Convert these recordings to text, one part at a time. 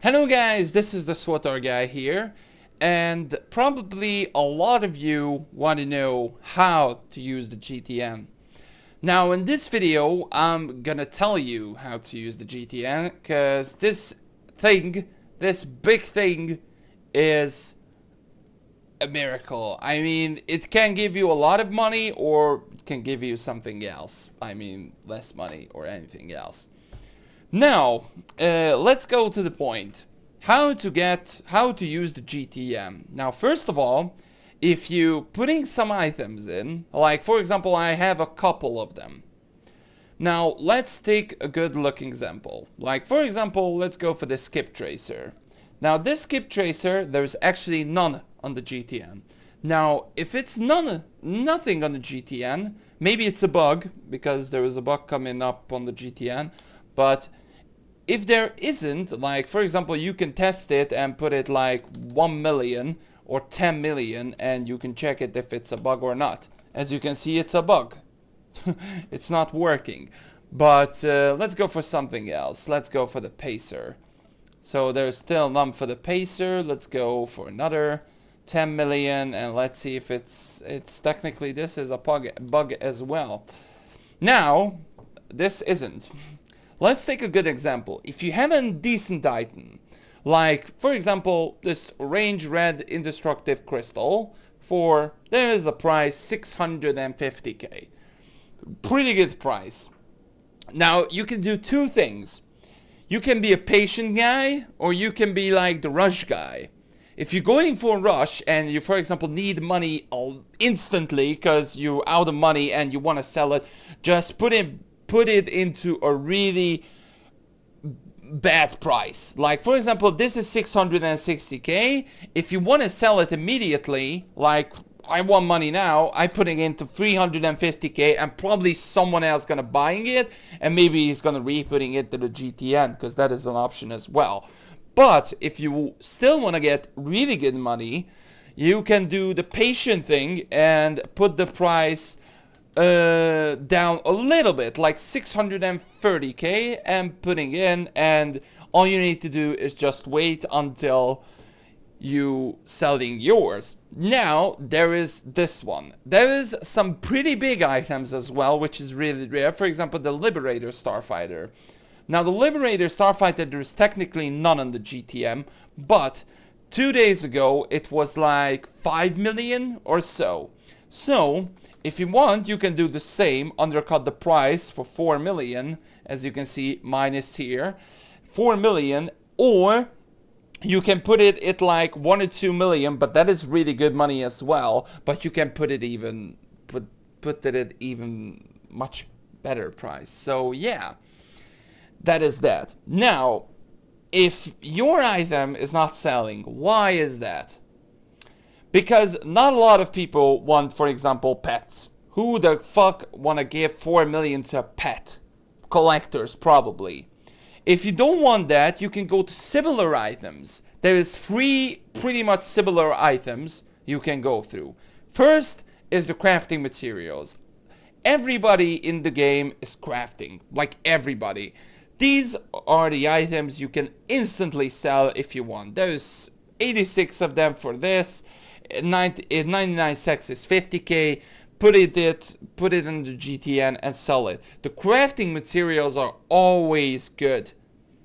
Hello guys, this is the SWTOR guy here, and probably a lot of you want to know how to use the GTN. Now in this video, I'm gonna tell you how to use the GTN, because this big thing, is a miracle. I mean, it can give you a lot of money, or it can give you something else. I mean, less money or anything else. Now, let's go to the point. How to use the GTN. Now, first of all, if you putting some items in, like for example, I have a couple of them. Now, let's take a good look example. Like for example, let's go for the skip tracer. Now, this skip tracer, there's actually none on the GTN. Now, if it's nothing on the GTN, maybe it's a bug, because there is a bug coming up on the GTN, but if there isn't, like for example, you can test it and put it like 1 million or 10 million and you can check it if it's a bug or not. As you can see, it's a bug. It's not working. But let's go for something else. Let's go for the pacer. So there's still none for the pacer. Let's go for another 10 million and let's see if it's technically this is a bug as well. Now, this isn't. Let's take a good example. If you have a decent item, like for example this range red indestructible crystal, there is the price 650k. Pretty good price. Now you can do two things. You can be a patient guy, or you can be like the rush guy. If you're going for a rush and you, for example, need money instantly because you're out of money and you want to sell it, just put it into a really bad price. Like for example, this is 660k. If you want to sell it immediately, like I want money now, I putting into 350k and probably someone else gonna buying it, and maybe he's gonna re-putting it to the GTN, because that is an option as well. But if you still want to get really good money, you can do the patient thing and put the price down a little bit, like 630k, and putting in, and all you need to do is just wait until you selling yours. Now there is this one. There is some pretty big items as well, which is really rare. For example, the Liberator Starfighter. Now the Liberator Starfighter, there is technically none on the GTM, but 2 days ago it was like 5 million or so. So if you want, you can do the same, undercut the price for 4 million, as you can see, minus here, 4 million, or you can put it at like 1 or 2 million, but that is really good money as well, but you can put it even, put it at even much better price. So yeah, that is that. Now, if your item is not selling, why is that? Because not a lot of people want, for example, pets. Who the fuck want to give 4 million to a pet? Collectors, probably. If you don't want that, you can go to similar items. There is 3 pretty much similar items you can go through. First is the crafting materials. Everybody in the game is crafting, like everybody. These are the items you can instantly sell if you want. There's 86 of them for this. 99 sets is 50k. Put it in the GTN and sell it. The crafting materials are always good.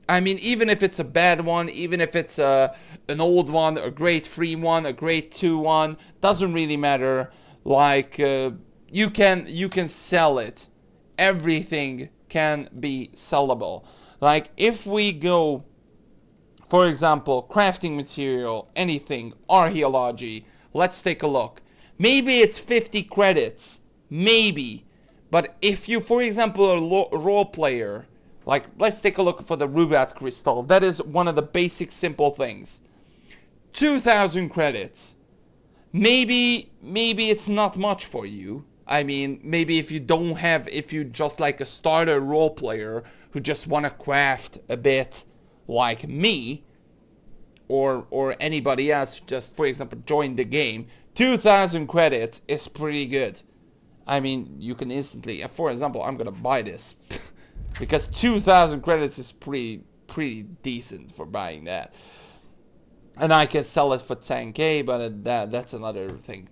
I mean, even if it's a bad one, even if it's an old one, a grade 3 one, a grade 2 one, doesn't really matter. Like you can sell it. Everything can be sellable. Like if we go, for example, crafting material, anything, archaeology, let's take a look. Maybe it's 50 credits, maybe. But if you, for example, a role player, like let's take a look for the Rubat crystal. That is one of the basic simple things. 2,000 credits. Maybe it's not much for you. I mean, maybe if you just like a starter role player who just want to craft a bit like me, or anybody else who just, for example, join the game, 2,000 credits is pretty good. I mean, you can instantly, for example, I'm gonna buy this because 2,000 credits is pretty pretty decent for buying that. And I can sell it for 10k, but that's another thing.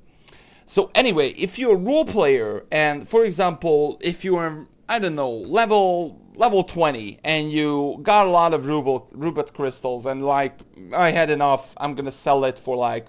So anyway, if you're a role player, and for example, if you are, I don't know, level 20, and you got a lot of Rubik crystals, and like, I had enough, I'm gonna sell it for like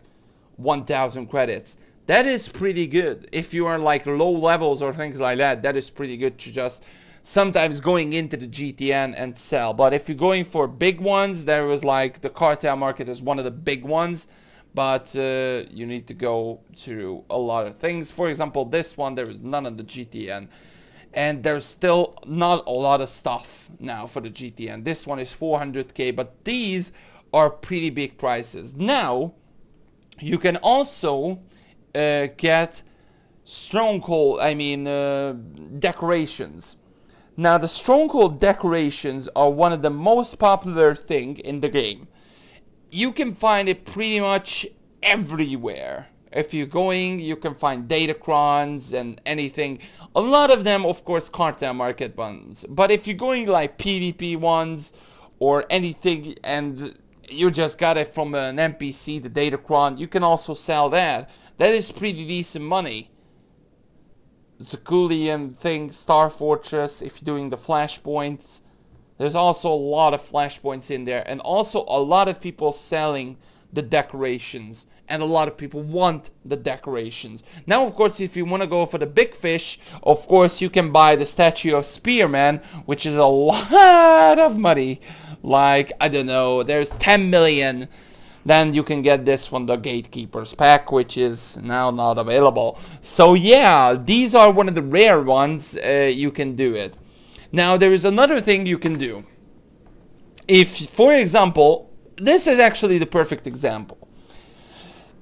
1,000 credits. That is pretty good. If you are like low levels or things like that, that is pretty good to just sometimes going into the GTN and sell. But if you're going for big ones, there was like the cartel market is one of the big ones. But you need to go through a lot of things. For example, this one, there is none of the GTN. And there's still not a lot of stuff now for the GTN. This one is 400k, but these are pretty big prices. Now, you can also get Stronghold, decorations. Now, the Stronghold decorations are one of the most popular thing in the game. You can find it pretty much everywhere. If you're going, you can find Datacrons and anything. A lot of them, of course, cartel market ones. But if you're going like PvP ones or anything and you just got it from an NPC, the Datacron, you can also sell that. That is pretty decent money. Zakulian thing, Star Fortress, if you're doing the flashpoints. There's also a lot of flashpoints in there, and also a lot of people selling the decorations, and a lot of people want the decorations. Now, of course, if you want to go for the big fish, of course, you can buy the statue of Spearman, which is a lot of money. Like, I don't know, there's 10 million. Then you can get this from the Gatekeepers pack, which is now not available. So yeah, these are one of the rare ones you can do it. Now, there is another thing you can do. If, for example, this is actually the perfect example.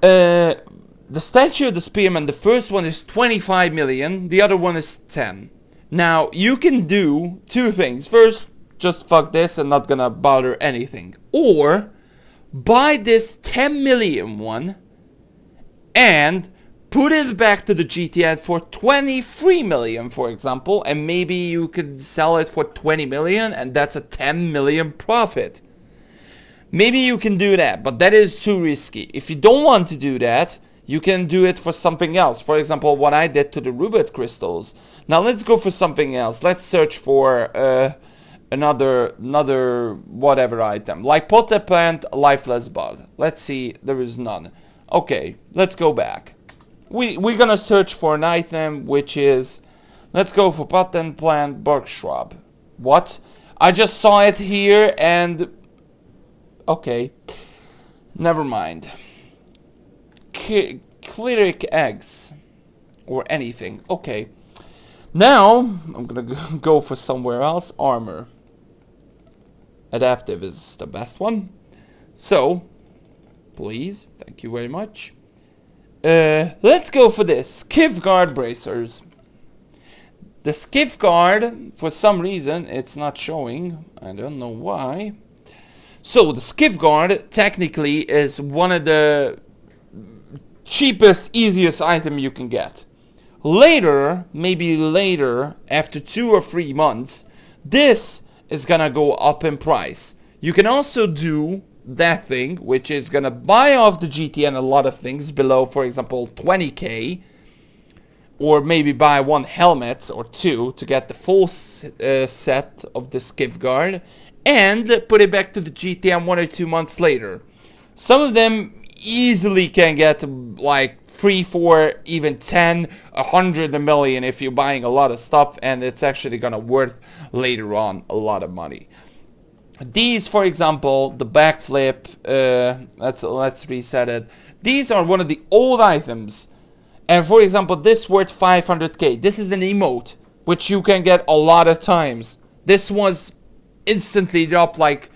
The statue of the Spearman, the first one is 25 million, the other one is 10. Now, you can do two things. First, just fuck this and not gonna bother anything. Or, buy this 10 million one and put it back to the GTN for 23 million, for example, and maybe you could sell it for 20 million, and that's a 10 million profit. Maybe you can do that, but that is too risky. If you don't want to do that, you can do it for something else. For example, what I did to the Rubik crystals. Now let's go for something else. Let's search for another whatever item, like potted plant, lifeless bud. Let's see, there is none. Okay, let's go back. We're gonna search for an item which is, let's go for potted plant, bark shrub. What? I just saw it here and okay, never mind. Cleric eggs or anything. Okay, now I'm gonna go for somewhere else. Armor. Adaptive is the best one. So, please, thank you very much. Let's go for this. Skiff guard bracers. The skiff guard, for some reason, it's not showing. I don't know why. So, the skiff guard, technically, is one of the cheapest, easiest item you can get. Later, maybe later, after 2 or 3 months, this is gonna go up in price. You can also do that thing, which is gonna buy off the GTN a lot of things below, for example, 20k, or maybe buy 1 helmet or 2 to get the full set of the skiff guard, and put it back to the GTN 1 or 2 months later. Some of them easily can get like 3, 4, even 10, 100, a million if you're buying a lot of stuff, and it's actually gonna worth later on a lot of money. These, for example, the backflip, let's reset it. These are one of the old items, and for example, this worth 500k. This is an emote which you can get a lot of times. This was instantly dropped like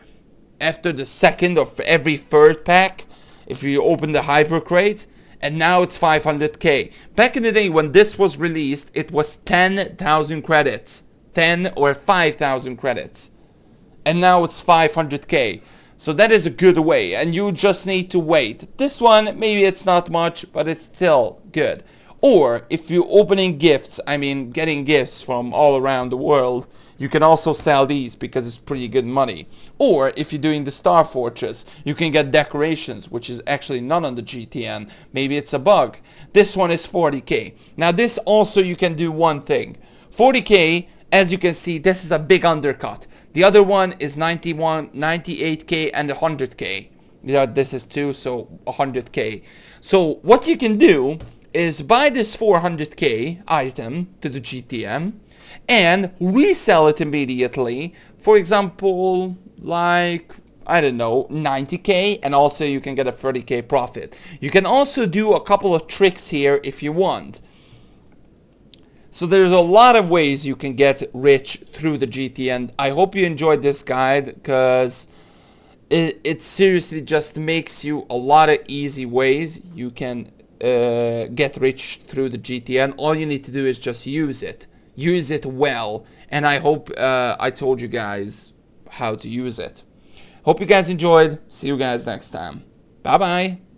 after the second of every third pack if you open the hyper crate, and now it's 500k. Back in the day when this was released, it was 10,000 credits, 10 or 5,000 credits, and now it's 500k. So that is a good way, and you just need to wait. This one, maybe it's not much, but it's still good. Or if you're opening gifts, I mean getting gifts from all around the world, you can also sell these because it's pretty good money. Or if you're doing the Star Fortress, you can get decorations, which is actually not on the GTN. Maybe it's a bug. This one is 40k. Now this also you can do one thing. 40k, as you can see, this is a big undercut. The other one is 91, 98k and 100k. Yeah, this is 2, so 100k. So what you can do is buy this 400k item to the GTN and resell it immediately. For example, like, I don't know, 90k, and also you can get a 30k profit. You can also do a couple of tricks here if you want. So there's a lot of ways you can get rich through the GTN. I hope you enjoyed this guide, because it seriously just makes you a lot of easy ways you can get rich through the GTN. All you need to do is just use it well, and I hope I told you guys how to use it. Hope you guys enjoyed. See you guys next time. Bye bye.